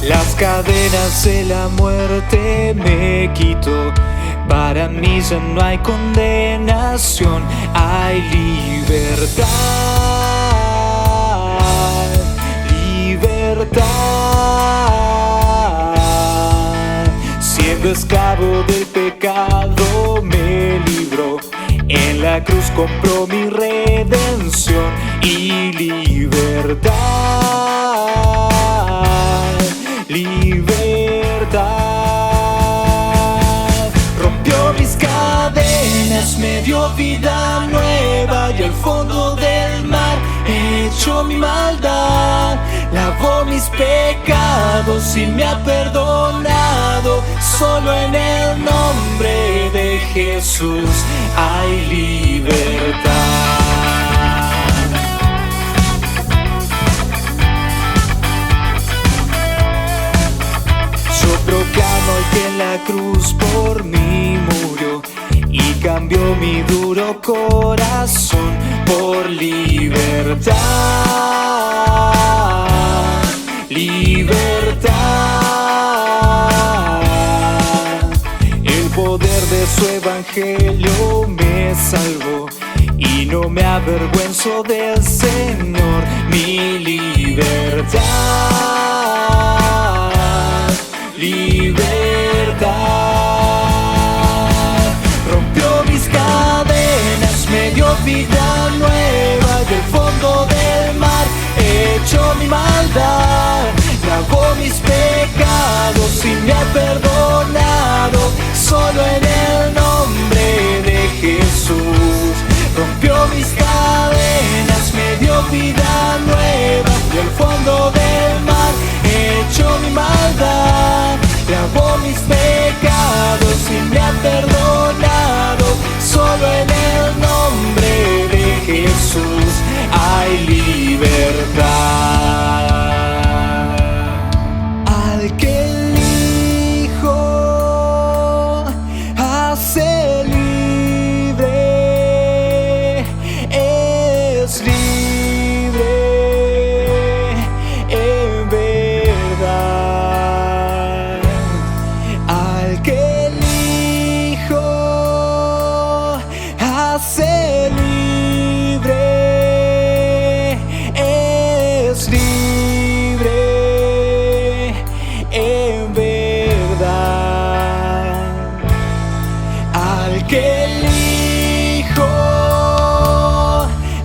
Las cadenas de la muerte me quitó. Para mí ya no hay condenación, hay libertad, libertad. Siendo esclavo del pecado me libró. En la cruz compró mi redención y libertad, libertad. Rompió mis cadenas, me dio vida nueva y al fondo del mar echó mi maldad. Lavó mis pecados y me ha perdonado. Solo en el nombre de Jesús hay libertad. Yo proclamo al que en la cruz por mí murió y cambió mi duro corazón por libertad, libertad. El poder de su evangelio me salvó y no me avergüenzo del Señor, mi libertad, libertad. Rompió mis cadenas, me dio vida nueva y al fondo del mar echó mi maldad. Lavó mis pecados y me ha perdonado. Solo en el nombre de Jesús. Rompió mis cadenas, me dio vida nueva y al fondo del mar echó mi maldad. Lavó mis pecados y me ha perdonado. Solo en el nombre de Jesús hay libertad. Al que el Hijo hace libre, es libre en verdad. Al que el Hijo hace libre, es libre en verdad. Al que el Hijo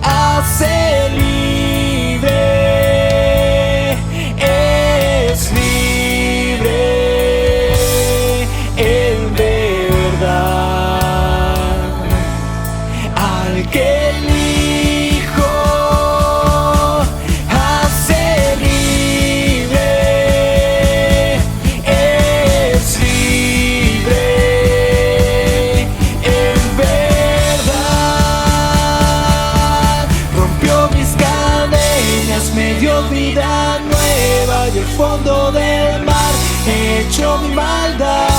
hace libre, es libre en verdad. Al que el Hijo hace libre, es libre en verdad. Rompió mis cadenas, me dio vida nueva y al fondo del mar echó mi maldad.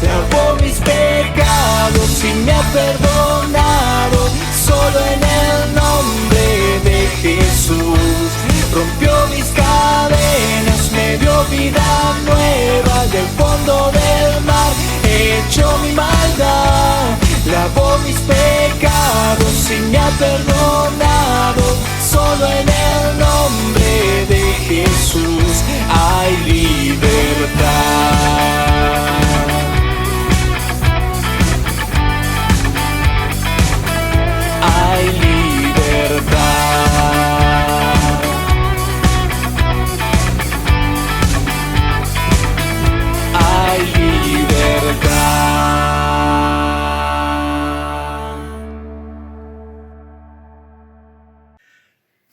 Lavó mis pecados y me ha perdonado. Solo en el nombre de Jesús. Rompió mis cadenas, me dio vida nueva y al fondo del mar echó mi maldad. Lavó mis pecados y me ha perdonado. Solo en el nombre de Jesús hay libertad. Hay libertad. Hay libertad.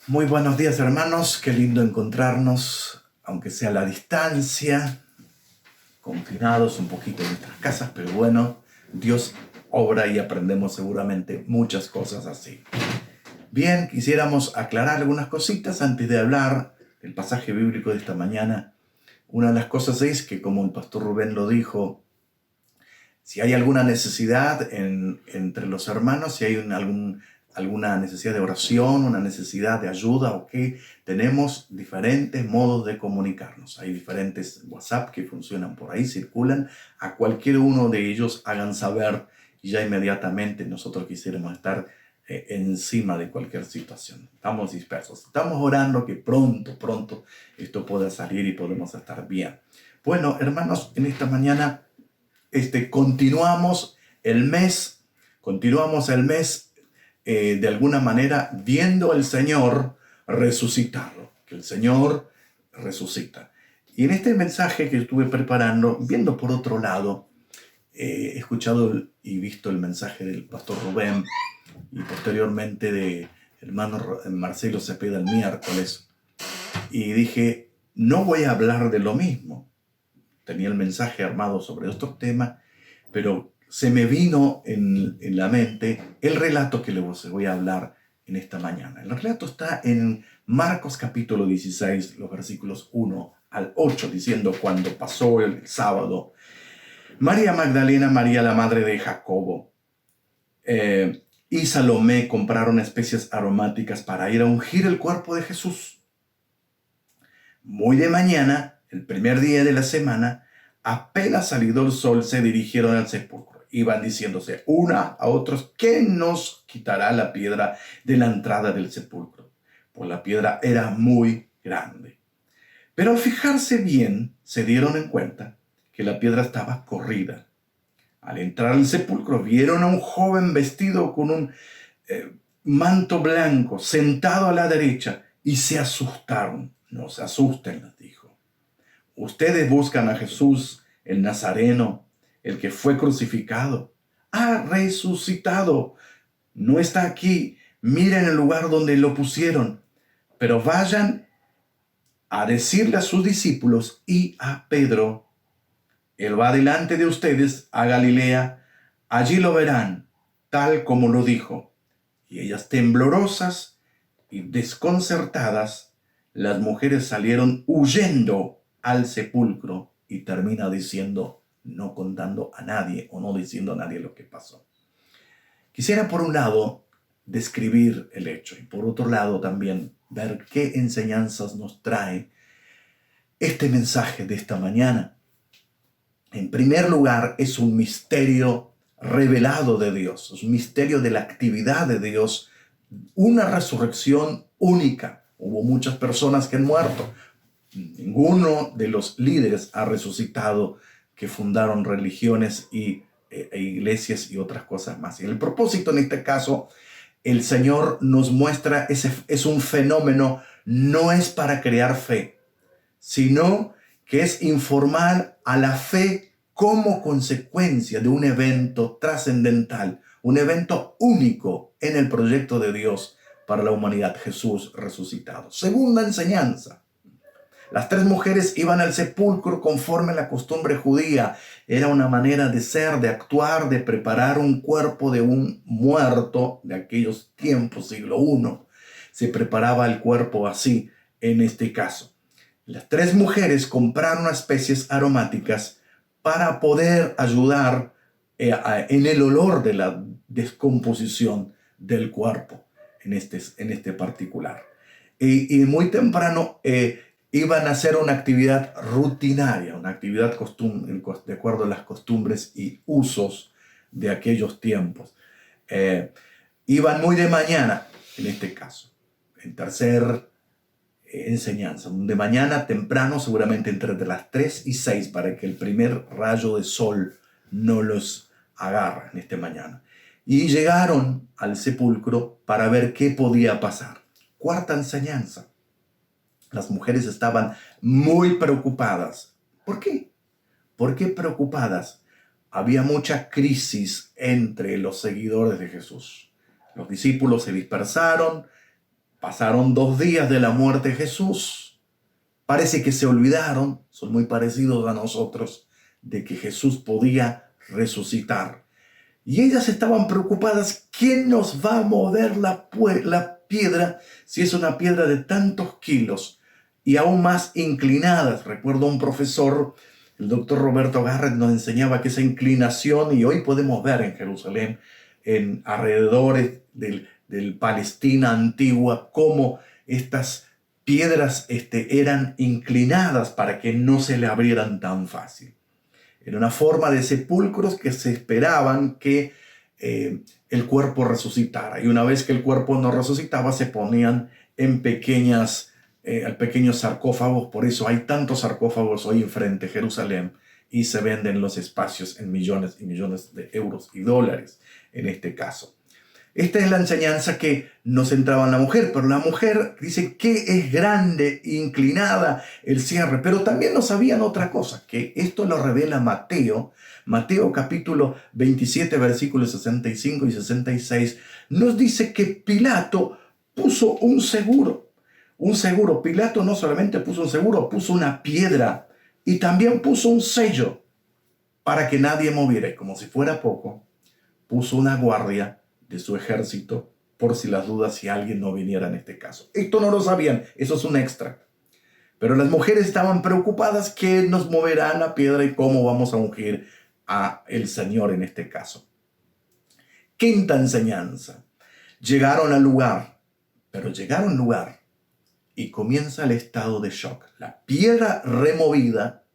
Muy buenos días, hermanos, qué lindo encontrarnos, aunque sea a la distancia, confinados un poquito en nuestras casas, pero bueno, Dios obra y aprendemos seguramente muchas cosas así. Bien, quisiéramos aclarar algunas cositas antes de hablar del pasaje bíblico de esta mañana. Una de las cosas es que, como el pastor Rubén lo dijo, si hay alguna necesidad entre los hermanos, si hay alguna necesidad de oración, una necesidad de ayuda, ok, tenemos diferentes modos de comunicarnos. Hay diferentes WhatsApp que funcionan por ahí, circulan. A cualquier uno de ellos hagan saber y ya inmediatamente nosotros quisiéramos estar encima de cualquier situación. Estamos dispersos. Estamos orando que pronto esto pueda salir y podemos estar bien. Bueno, hermanos, en esta mañana continuamos el mes de alguna manera viendo al Señor resucitarlo, que el Señor resucita. Y en este mensaje que estuve preparando, viendo por otro lado, he escuchado y visto el mensaje del pastor Rubén y posteriormente de hermano Marcelo Cepeda el miércoles, y dije, no voy a hablar de lo mismo. Tenía el mensaje armado sobre estos temas, pero se me vino en la mente el relato que les voy a hablar en esta mañana. El relato está en Marcos capítulo 16, los versículos 1 al 8, diciendo: cuando pasó el sábado, María Magdalena, María la madre de Jacobo, y Salomé compraron especies aromáticas para ir a ungir el cuerpo de Jesús. Muy de mañana, el primer día de la semana, apenas salido el sol, se dirigieron al sepulcro. Iban diciéndose una a otros: ¿quién nos quitará la piedra de la entrada del sepulcro? Pues la piedra era muy grande. Pero al fijarse bien, se dieron cuenta que la piedra estaba corrida. Al entrar al sepulcro, vieron a un joven vestido con un manto blanco, sentado a la derecha, y se asustaron. No se asusten, les dijo. Ustedes buscan a Jesús, el Nazareno, el que fue crucificado. Ha resucitado. No está aquí. Miren el lugar donde lo pusieron. Pero vayan a decirle a sus discípulos y a Pedro: Él va delante de ustedes a Galilea. Allí lo verán, tal como lo dijo. Y ellas, temblorosas y desconcertadas, las mujeres salieron huyendo al sepulcro, y termina diciendo, no contando a nadie o no diciendo a nadie lo que pasó. Quisiera por un lado describir el hecho y por otro lado también ver qué enseñanzas nos trae este mensaje de esta mañana. En primer lugar, es un misterio revelado de Dios, es un misterio de la actividad de Dios, una resurrección única. Hubo muchas personas que han muerto. Ninguno de los líderes ha resucitado que fundaron religiones e iglesias y otras cosas más. Y el propósito en este caso, el Señor nos muestra, es un fenómeno, no es para crear fe, sino que es informar a la fe como consecuencia de un evento trascendental, un evento único en el proyecto de Dios para la humanidad, Jesús resucitado. Segunda enseñanza. Las tres mujeres iban al sepulcro conforme a la costumbre judía. Era una manera de ser, de actuar, de preparar un cuerpo de un muerto de aquellos tiempos, siglo I. Se preparaba el cuerpo así en este caso. Las tres mujeres compraron especies aromáticas para poder ayudar en el olor de la descomposición del cuerpo en este particular. Y muy temprano iban a hacer una actividad rutinaria, una actividad de acuerdo a las costumbres y usos de aquellos tiempos. Iban muy de mañana, en este caso. En tercer enseñanza, de mañana temprano, seguramente entre las 3 y 6, para que el primer rayo de sol no los agarre en esta mañana. Y llegaron al sepulcro para ver qué podía pasar. Cuarta enseñanza. Las mujeres estaban muy preocupadas. ¿Por qué? ¿Por qué preocupadas? Había mucha crisis entre los seguidores de Jesús. Los discípulos se dispersaron. Pasaron 2 días de la muerte de Jesús. Parece que se olvidaron, son muy parecidos a nosotros, de que Jesús podía resucitar. Y ellas estaban preocupadas, ¿quién nos va a mover la piedra si es una piedra de tantos kilos y aún más inclinadas? Recuerdo un profesor, el doctor Roberto Garrett, nos enseñaba que esa inclinación, y hoy podemos ver en Jerusalén, en alrededores del Palestina antigua, cómo estas piedras eran inclinadas para que no se le abrieran tan fácil. Era una forma de sepulcros que se esperaban que el cuerpo resucitara. Y una vez que el cuerpo no resucitaba, se ponían en pequeños sarcófagos. Por eso hay tantos sarcófagos hoy enfrente de Jerusalén y se venden los espacios en millones y millones de euros y dólares en este caso. Esta es la enseñanza que nos centraba en la mujer, pero la mujer dice que es grande, inclinada el cierre, pero también nos sabían otra cosa, que esto lo revela Mateo capítulo 27, versículos 65 y 66, nos dice que Pilato puso un seguro. Pilato no solamente puso un seguro, puso una piedra y también puso un sello para que nadie moviera. Y como si fuera poco, puso una guardia de su ejército por si las dudas, si alguien no viniera en este caso. Esto no lo sabían, eso es un extra. Pero las mujeres estaban preocupadas, ¿qué nos moverá la piedra y cómo vamos a ungir a el Señor en este caso? Quinta enseñanza. Llegaron al lugar y comienza el estado de shock. La piedra removida,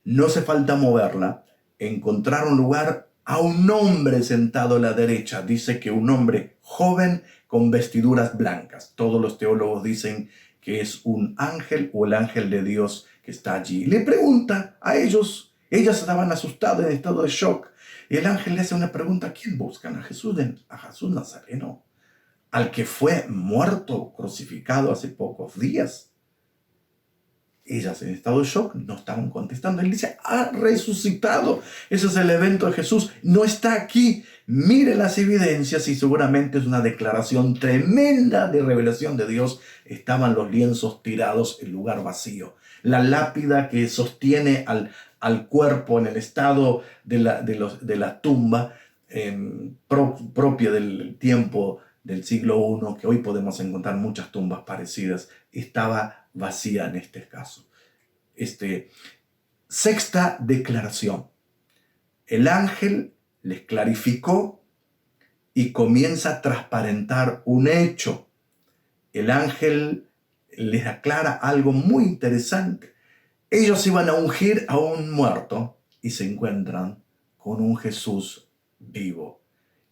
no hace falta moverla, encontraron lugar a un hombre sentado a la derecha. Dice que un hombre joven con vestiduras blancas. Todos los teólogos dicen que es un ángel o el ángel de Dios que está allí. Le pregunta a ellos, ellas estaban asustadas en estado de shock. Y el ángel le hace una pregunta, ¿a quién buscan? A Jesús Nazareno, al que fue muerto, crucificado hace pocos días. Ellas en estado de shock no estaban contestando. Él dice, ha resucitado. Ese es el evento de Jesús. No está aquí. Mire las evidencias y seguramente es una declaración tremenda de revelación de Dios. Estaban los lienzos tirados, el lugar vacío. La lápida que sostiene al cuerpo en el estado de la tumba propia del tiempo del siglo I, que hoy podemos encontrar muchas tumbas parecidas, estaba vacía en este caso. Sexta declaración. El ángel les clarificó y comienza a transparentar un hecho. El ángel les aclara algo muy interesante. Ellos iban a ungir a un muerto y se encuentran con un Jesús vivo.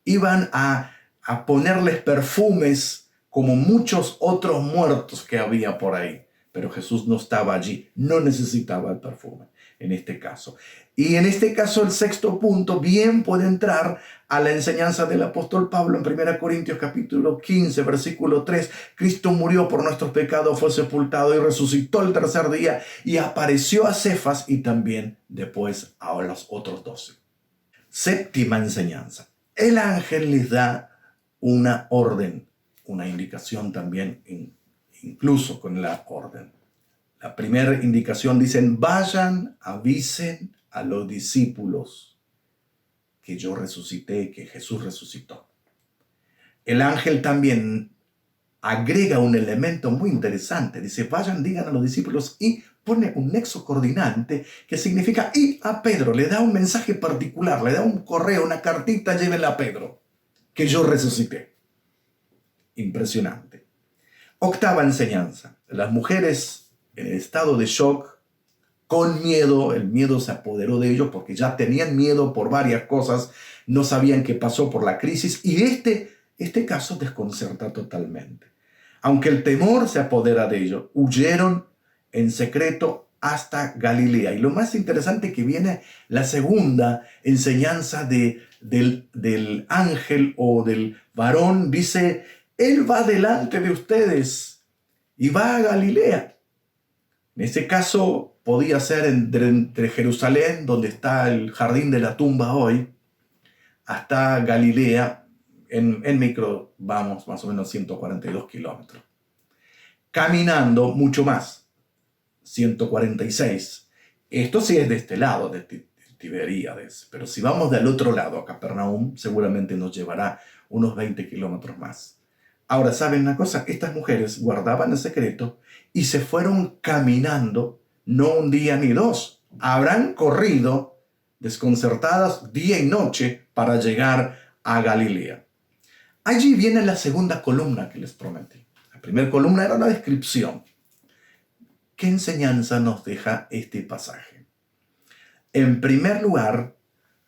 Iban a ponerles perfumes como muchos otros muertos que había por ahí. Pero Jesús no estaba allí, no necesitaba el perfume en este caso. Y en este caso el sexto punto bien puede entrar a la enseñanza del apóstol Pablo en 1 Corintios capítulo 15, versículo 3. Cristo murió por nuestros pecados, fue sepultado y resucitó el tercer día y apareció a Cefas y también después a los otros 12. Séptima enseñanza. El ángel les da una orden, una indicación también incluso con la orden. La primera indicación dicen, vayan, avisen a los discípulos que yo resucité, que Jesús resucitó. El ángel también agrega un elemento muy interesante. Dice, vayan, digan a los discípulos y pone un nexo coordinante que significa y a Pedro. Le da un mensaje particular, le da un correo, una cartita, llévenla a Pedro, que yo resucité. Impresionante. Octava enseñanza. Las mujeres en estado de shock, con miedo, el miedo se apoderó de ellos porque ya tenían miedo por varias cosas, no sabían qué pasó por la crisis y este caso desconcerta totalmente. Aunque el temor se apodera de ellos, huyeron en secreto hasta Galilea. Y lo más interesante que viene la segunda enseñanza del ángel o del varón, dice, Él va delante de ustedes y va a Galilea. En ese caso podía ser entre Jerusalén, donde está el jardín de la tumba hoy, hasta Galilea. En micro vamos más o menos 142 kilómetros. Caminando mucho más, 146. Esto sí es de este lado, de Tiberíades. Pero si vamos del otro lado, a Capernaum, seguramente nos llevará unos 20 kilómetros más. Ahora, ¿saben una cosa? Estas mujeres guardaban el secreto y se fueron caminando, no un día ni dos. Habrán corrido desconcertadas día y noche para llegar a Galilea. Allí viene la segunda columna que les prometí. La primera columna era la descripción. ¿Qué enseñanza nos deja este pasaje? En primer lugar,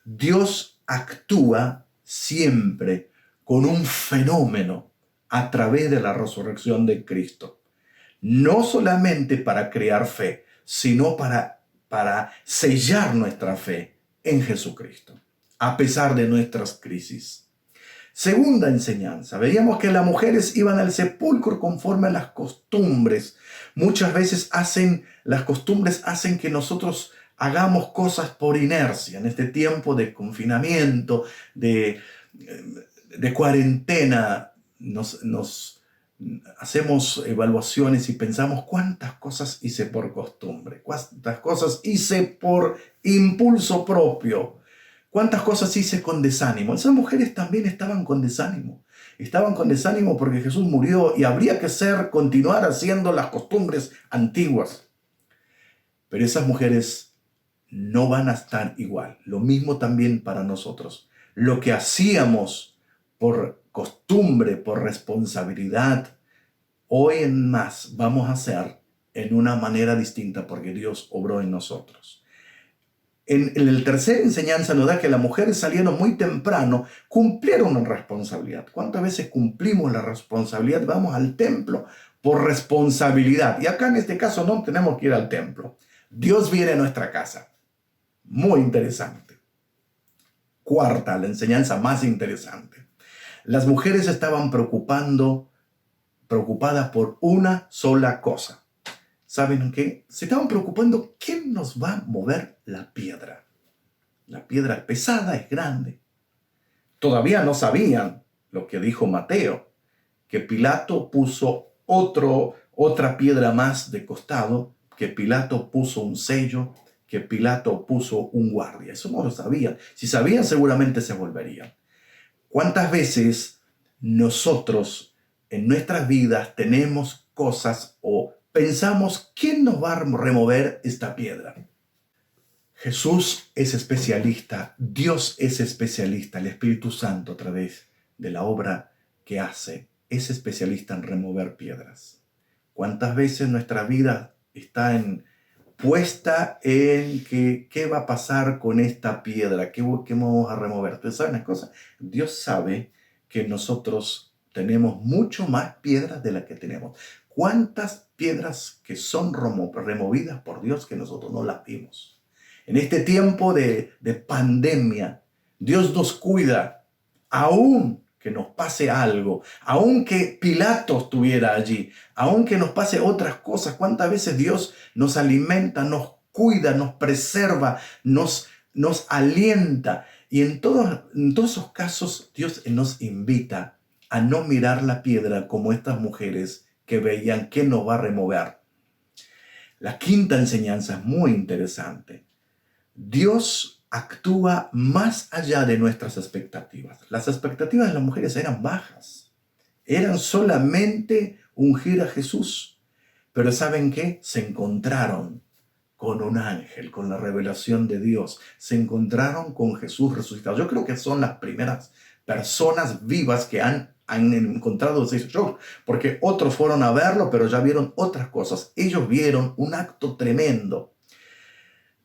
Dios actúa siempre con un fenómeno a través de la resurrección de Cristo. No solamente para crear fe, sino para sellar nuestra fe en Jesucristo, a pesar de nuestras crisis. Segunda enseñanza, veíamos que las mujeres iban al sepulcro conforme a las costumbres. Muchas veces las costumbres hacen que nosotros hagamos cosas por inercia. En este tiempo de confinamiento, de cuarentena, nos hacemos evaluaciones y pensamos cuántas cosas hice por costumbre, cuántas cosas hice por impulso propio, cuántas cosas hice con desánimo. Esas mujeres también estaban con desánimo. Estaban con desánimo porque Jesús murió y habría que continuar haciendo las costumbres antiguas. Pero esas mujeres no van a estar igual. Lo mismo también para nosotros. Lo que hacíamos por costumbre, por responsabilidad, hoy en más vamos a hacer en una manera distinta porque Dios obró en nosotros. En la tercera enseñanza nos da que las mujeres salieron muy temprano, cumplieron una responsabilidad. ¿Cuántas veces cumplimos la responsabilidad? Vamos al templo por responsabilidad. Y acá en este caso no tenemos que ir al templo. Dios viene a nuestra casa. Muy interesante. Cuarta, la enseñanza más interesante. Las mujeres estaban preocupadas por una sola cosa. ¿Saben qué? Se estaban preocupando, ¿quién nos va a mover la piedra? La piedra es pesada, es grande. Todavía no sabían lo que dijo Mateo, que Pilato puso otra piedra más de costado, que Pilato puso un sello, que Pilato puso un guardia. Eso no lo sabían. Si sabían, seguramente se volverían. ¿Cuántas veces nosotros en nuestras vidas tenemos cosas o pensamos, ¿quién nos va a remover esta piedra? Jesús es especialista, Dios es especialista, el Espíritu Santo a través de la obra que hace, es especialista en remover piedras. ¿Cuántas veces nuestra vida está puesta en qué va a pasar con esta piedra? ¿Qué vamos a remover? ¿Ustedes saben las cosas? Dios sabe que nosotros tenemos mucho más piedras de las que tenemos. ¿Cuántas piedras que son removidas por Dios que nosotros no las vimos? En este tiempo de pandemia, Dios nos cuida, aún que nos pase algo, aún que Pilato estuviera allí, aún que nos pase otras cosas. ¿Cuántas veces Dios nos alimenta, nos cuida, nos preserva, nos alienta? Y en todos esos casos, Dios nos invita a no mirar la piedra como estas mujeres que veían que nos va a remover. La quinta enseñanza es muy interesante. Dios actúa más allá de nuestras expectativas. Las expectativas de las mujeres eran bajas. Eran solamente ungir a Jesús. Pero ¿saben qué? Se encontraron con un ángel, con la revelación de Dios. Se encontraron con Jesús resucitado. Yo creo que son las primeras personas vivas que han encontrado ese shock, porque otros fueron a verlo, pero ya vieron otras cosas. Ellos vieron un acto tremendo.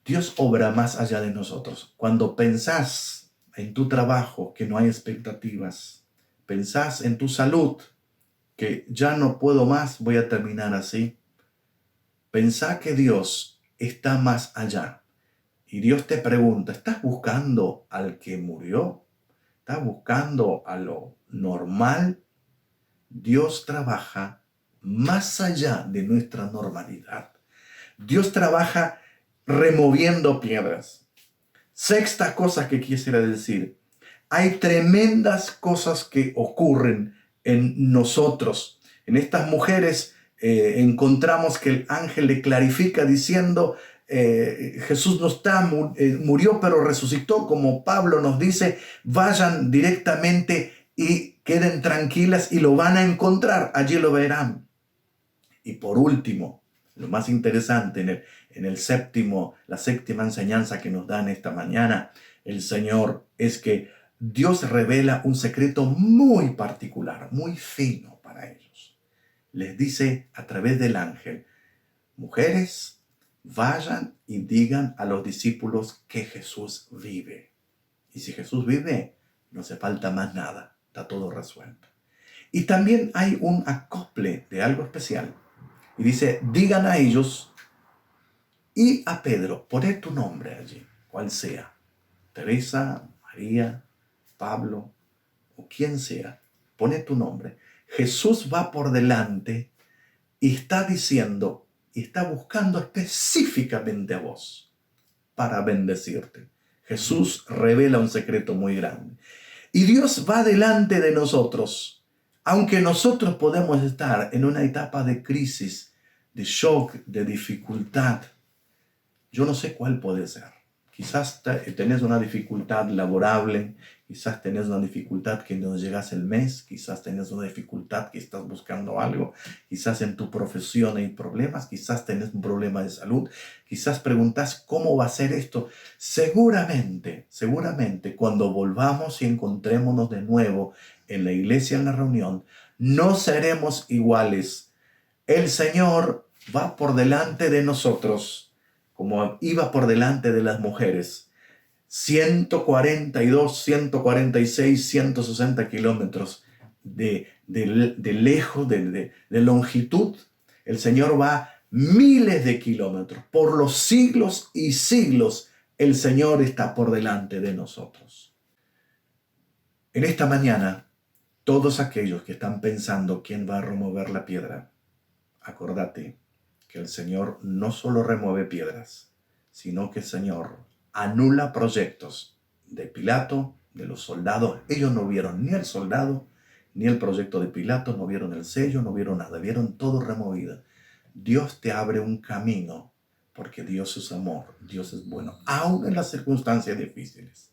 Dios obra más allá de nosotros. Cuando pensás en tu trabajo, que no hay expectativas, pensás en tu salud, que ya no puedo más, voy a terminar así. Pensá que Dios está más allá. Y Dios te pregunta, ¿estás buscando al que murió? ¿Estás buscando a lo normal? Dios trabaja más allá de nuestra normalidad. Dios trabaja removiendo piedras. Sexta cosa que quisiera decir. Hay tremendas cosas que ocurren en nosotros. En estas mujeres encontramos que el ángel le clarifica diciendo, Jesús no está, murió pero resucitó, como Pablo nos dice, vayan directamente y queden tranquilas y lo van a encontrar, allí lo verán. Y por último, lo más interesante en la séptima enseñanza que nos dan esta mañana, el Señor, es que Dios revela un secreto muy particular, muy fino para ellos. Les dice a través del ángel: mujeres, vayan y digan a los discípulos que Jesús vive. Y si Jesús vive, no hace falta más nada, está todo resuelto. Y también hay un acople de algo especial. Y dice: digan a ellos y a Pedro, poné tu nombre allí, cual sea, Teresa, María, Pablo o quien sea, poné tu nombre. Jesús va por delante y está diciendo y está buscando específicamente a vos para bendecirte. Jesús revela un secreto muy grande. Y Dios va delante de nosotros, aunque nosotros podemos estar en una etapa de crisis, de shock, de dificultad. Yo no sé cuál puede ser. Quizás tenés una dificultad laborable, quizás tenés una dificultad que no llegas el mes, quizás tenés una dificultad que estás buscando algo, quizás en tu profesión hay problemas, quizás tenés un problema de salud, quizás preguntas cómo va a ser esto. Seguramente, cuando volvamos y encontrémonos de nuevo en la iglesia, en la reunión, no seremos iguales. El Señor va por delante de nosotros, como iba por delante de las mujeres. 142, 146, 160 kilómetros de lejos, de longitud. El Señor va miles de kilómetros. Por los siglos y siglos, el Señor está por delante de nosotros. En esta mañana, todos aquellos que están pensando quién va a remover la piedra, acordate que el Señor no solo remueve piedras, sino que el Señor anula proyectos de Pilato, de los soldados. Ellos no vieron ni el soldado, ni el proyecto de Pilato, no vieron el sello, no vieron nada, vieron todo removido. Dios te abre un camino, porque Dios es amor, Dios es bueno, aún en las circunstancias difíciles.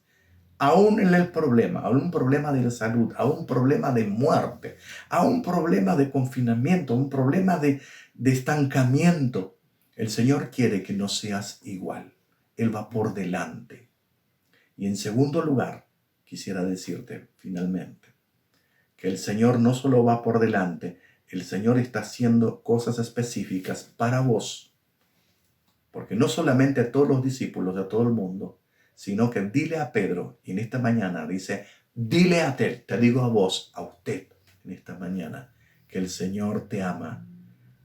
Aún en el problema, aún un problema de salud, aún un problema de muerte, aún un problema de confinamiento, un problema de estancamiento, el Señor quiere que no seas igual. Él va por delante. Y en segundo lugar, quisiera decirte finalmente que el Señor no solo va por delante, el Señor está haciendo cosas específicas para vos. Porque no solamente a todos los discípulos, a todo el mundo, sino que dile a Pedro, y en esta mañana dice, dile a él, te digo a vos, a usted, en esta mañana, que el Señor te ama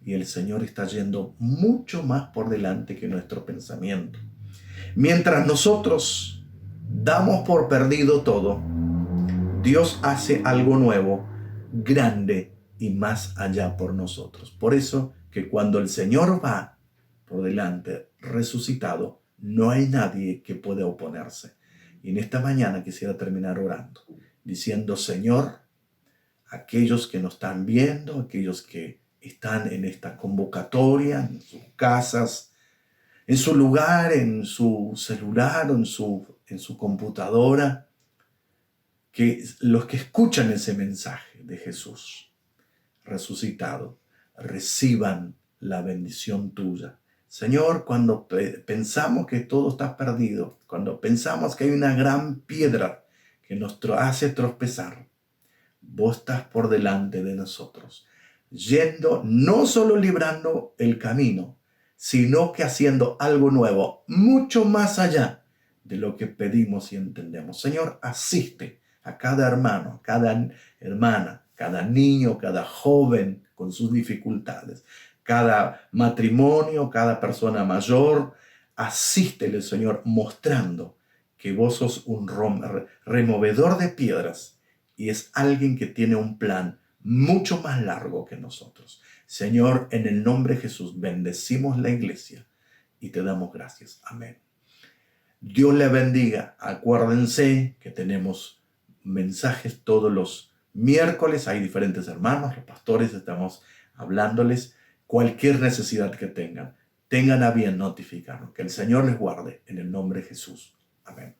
y el Señor está yendo mucho más por delante que nuestro pensamiento. Mientras nosotros damos por perdido todo, Dios hace algo nuevo, grande y más allá por nosotros. Por eso que cuando el Señor va por delante, resucitado, no hay nadie que pueda oponerse. Y en esta mañana quisiera terminar orando, diciendo, Señor, aquellos que nos están viendo, aquellos que están en esta convocatoria, en sus casas, en su lugar, en su celular, en su computadora, que los que escuchan ese mensaje de Jesús resucitado, reciban la bendición tuya. Señor, cuando pensamos que todo está perdido, cuando pensamos que hay una gran piedra que nos hace tropezar, vos estás por delante de nosotros, yendo, no solo librando el camino, sino que haciendo algo nuevo, mucho más allá de lo que pedimos y entendemos. Señor, asiste a cada hermano, a cada hermana, cada niño, cada joven con sus dificultades, cada matrimonio, cada persona mayor. Asístele, Señor, mostrando que vos sos un removedor de piedras y es alguien que tiene un plan mucho más largo que nosotros. Señor, en el nombre de Jesús, bendecimos la iglesia y te damos gracias. Amén. Dios le bendiga. Acuérdense que tenemos mensajes todos los miércoles. Hay diferentes hermanos, los pastores, estamos hablándoles cualquier necesidad que tengan. tengan a bien notificarnos. Que el Señor les guarde en el nombre de Jesús. Amén.